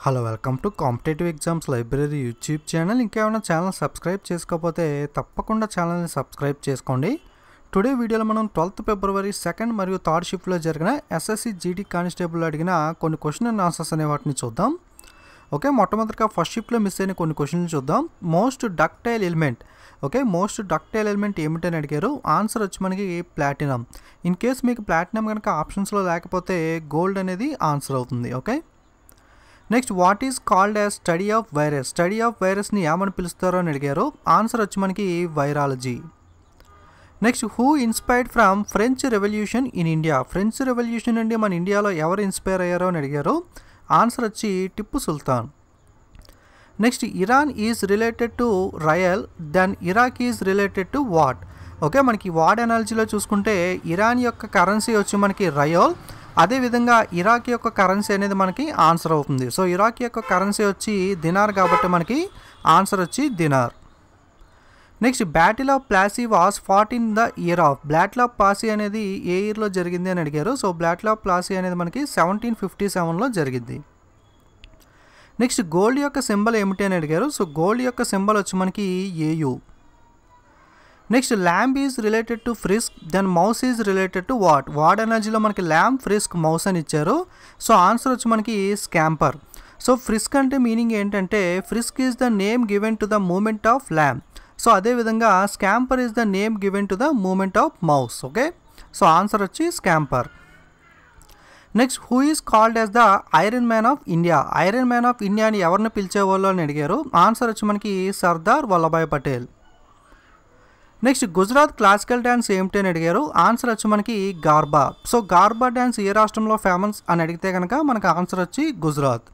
Hello welcome to competitive exams library YouTube channel. ఇంకేమైనా channel subscribe చేసుకోకపోతే తప్పకుండా ఛానల్ని సబ్స్క్రైబ్ చేసుకోండి. టుడే వీడియోలో మనం 12th ఫిబ్రవరి 2nd మరియు 3rd షిఫ్ట్లో జరిగిన ఎస్ఎస్సి జీడీ కానిస్టేబుల్ అడిగిన కొన్ని క్వశ్చన్ అండ్ ఆన్సర్స్ అనే వాటిని చూద్దాం. ఓకే, మొట్టమొదటిగా ఫస్ట్ షిఫ్ట్లో మిస్ అయిన కొన్ని క్వశ్చన్లు చూద్దాం. Most ductile element. Okay, most ductile element ఏమిటని అడిగారు. ఆన్సర్ వచ్చి మనకి ప్లాటినం. ఇన్ కేస్ మీకు ప్లాటినం కనుక ఆప్షన్స్లో లేకపోతే గోల్డ్ అనేది ఆన్సర్ అవుతుంది. Okay, next what is called as study of virus. Study of వైరస్ని ఏమని పిలుస్తారో అని అడిగారు. ఆన్సర్ వచ్చి మనకి virology. Next who inspired from French revolution in India. French revolution నుండి మన ఇండియాలో ఎవరు ఇన్స్పైర్ అయ్యారో అని అడిగారు. ఆన్సర్ వచ్చి Tipu Sultan. Next Iran is related to rial then Iraq is related to what. Okay, మనకి వాడ్ అనాలజీలో చూసుకుంటే ఇరాన్ యొక్క కరెన్సీ వచ్చి మనకి రయోల్, అదేవిధంగా ఇరాక్ యొక్క కరెన్సీ అనేది మనకి ఆన్సర్ అవుతుంది. సో ఇరాక్ యొక్క కరెన్సీ వచ్చి దినార్ కాబట్టి మనకి ఆన్సర్ వచ్చి dinar. Next battle of Plassey was fought in the year of. Battle of Plassey అనేది ఏ ఇయర్లో జరిగింది అని అడిగారు. సో బ్యాటిల్ ఆఫ్ ప్లాసీ అనేది మనకి 1757లో జరిగింది. నెక్స్ట్ గోల్డ్ యొక్క సింబల్ ఏమిటి అని అడిగారు. సో గోల్డ్ యొక్క సింబల్ వచ్చి మనకి AU. Next lamb is related to frisk then mouse is related to what. Word ఎనర్జీలో మనకి ల్యాంబ్, ఫ్రిస్క్, మౌస్ అని ఇచ్చారు. సో ఆన్సర్ వచ్చి మనకి స్కాంపర్. సో ఫ్రిస్క్ అంటే మీనింగ్ ఏంటంటే frisk is the name given to the movement of lamb. So అదేవిధంగా scamper is the name given to the movement of mouse. Okay, so answer వచ్చి scamper. Next who is called as the iron man of India. Iron man of India అని ఎవరిని పిలిచేవాళ్ళు అని అడిగారు. Answer వచ్చి మనకి Sardar Vallabhbhai Patel. Next Gujarat classical dance ఏమిటి అని అడిగారు. ఆన్సర్ వచ్చి మనకి గార్బా. సో గార్బా డ్యాన్స్ ఏ రాష్ట్రంలో ఫేమస్ అని అడిగితే కనుక మనకు ఆన్సర్ వచ్చి Gujarat.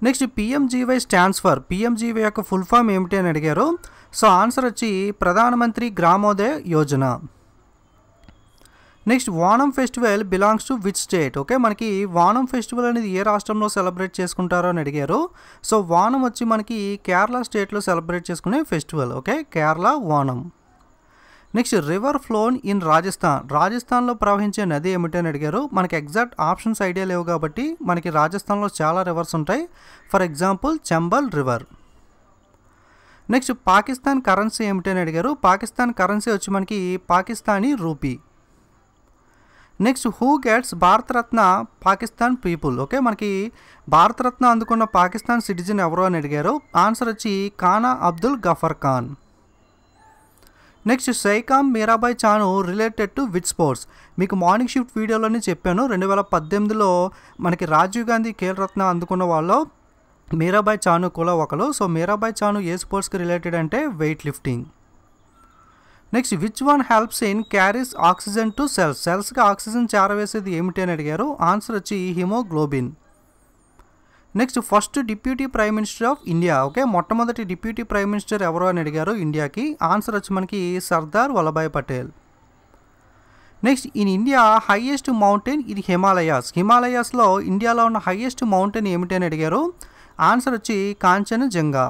Next PMJY stands for. PMJY యొక్క ఫుల్ ఫామ్ ఏమిటి అని అడిగారు. సో ఆన్సర్ వచ్చి ప్రధానమంత్రి Gramodaya Yojana. Next Onam festival belongs to which state. Okay, మనకి ఓణం ఫెస్టివల్ అనేది ఏ రాష్ట్రంలో సెలబ్రేట్ చేసుకుంటారో అని అడిగారు. సో ఓణం వచ్చి మనకి కేరళ స్టేట్లో సెలబ్రేట్ చేసుకునే festival. Okay, Kerala Onam. Next river flown in Rajasthan. రాజస్థాన్లో ప్రవహించే నది ఏమిటి అని అడిగారు. మనకి ఎగ్జాక్ట్ ఆప్షన్స్ ఐడియా లేవు కాబట్టి మనకి రాజస్థాన్లో చాలా రివర్స్ ఉంటాయి. For example Chambal river. Next Pakistan currency ఏమిటి అని అడిగారు. పాకిస్తాన్ కరెన్సీ వచ్చి మనకి Pakistani rupee. Next who gets Bharat Ratna Pakistan people. Okay, మనకి భారతరత్న అందుకున్న పాకిస్తాన్ సిటిజన్ ఎవరు అని అడిగారు. ఆన్సర్ వచ్చి Khan Abdul Ghaffar Khan. Next Saikhom Mirabai Chanu related to which sports. మీకు మార్నింగ్ షిఫ్ట్ వీడియోలోనే చెప్పాను. 2018లో మనకి రాజీవ్ గాంధీ ఖేల్ రత్న అందుకున్న వాళ్ళు మీరాబాయ్ చాను కూడా ఒకరు. సో మీరాబాయ్ చాను ఏ స్పోర్ట్స్కి రిలేటెడ్ అంటే weight lifting. Next which one helps in carries oxygen to cells. సెల్స్కి ఆక్సిజన్ చేరవేసేది ఏమిటి అని అడిగారు. ఆన్సర్ వచ్చి haemoglobin. Next first deputy prime minister of India. Okay, మొట్టమొదటి డిప్యూటీ ప్రైమ్ మినిస్టర్ ఎవరు అని అడిగారు ఇండియాకి. ఆన్సర్ వచ్చి మనకి Sardar Vallabhbhai Patel. Next in India highest mountain in Himalayas. హిమాలయాస్లో ఇండియాలో ఉన్న హైయెస్ట్ మౌంటైన్ ఏమిటి అని అడిగారు. ఆన్సర్ వచ్చి Kanchenjunga.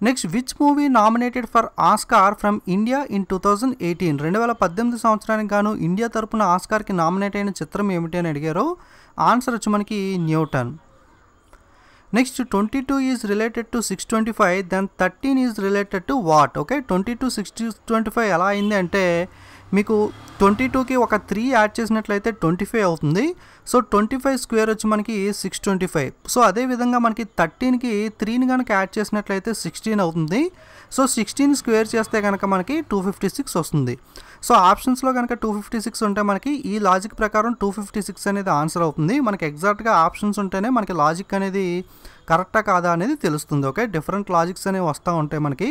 Next which movie nominated for Oscar from India in 2018. 2018 సంవత్సరానికి గాను ఇండియా తరపున ఆస్కార్కి నామినేట్ అయిన చిత్రం ఏమిటి అని అడిగారు. ఆన్సర్ వచ్చి మనకి Newton. Next 22 is related to 625 then 13 is related to what. Okay, 22 625 ఎలా అయింది అంటే మీకు 22కి ఒక 3 యాడ్ చేసినట్లయితే 25 అవుతుంది. సో 25 స్క్వేర్ వచ్చి మనకి 625. సో అదేవిధంగా మనకి 13కి 3ని కనుక యాడ్ చేసినట్లయితే 16 అవుతుంది. సో 16 స్క్వేర్ చేస్తే కనుక మనకి 256 వస్తుంది. సో ఆప్షన్స్లో కనుక 256 ఉంటే మనకి ఈ లాజిక్ ప్రకారం 256 అనేది ఆన్సర్ అవుతుంది. మనకి ఎగ్జాక్ట్గా ఆప్షన్స్ ఉంటేనే మనకి లాజిక్ అనేది కరెక్టా కాదా అనేది తెలుస్తుంది. ఓకే, డిఫరెంట్ లాజిక్స్ అనేవి వస్తూ ఉంటాయి. మనకి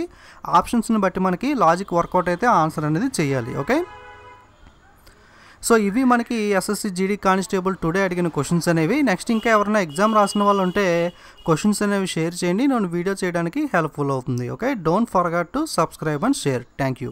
ఆప్షన్స్ని బట్టి మనకి లాజిక్ వర్కౌట్ అయితే ఆన్సర్ అనేది చేయాలి. ఓకే, సో ఇవి మనకి ఎస్ఎస్సి జీడీ కానిస్టేబుల్ టుడే అడిగిన క్వశ్చన్స్ అనేవి. నెక్స్ట్ ఇంకా ఎవరైనా ఎగ్జామ్ రాసిన వాళ్ళు ఉంటే క్వశ్చన్స్ అనేవి షేర్ చేయండి. నేను వీడియో చేయడానికి హెల్ప్ఫుల్ అవుతుంది. Okay, don't forget to subscribe and share. Thank you.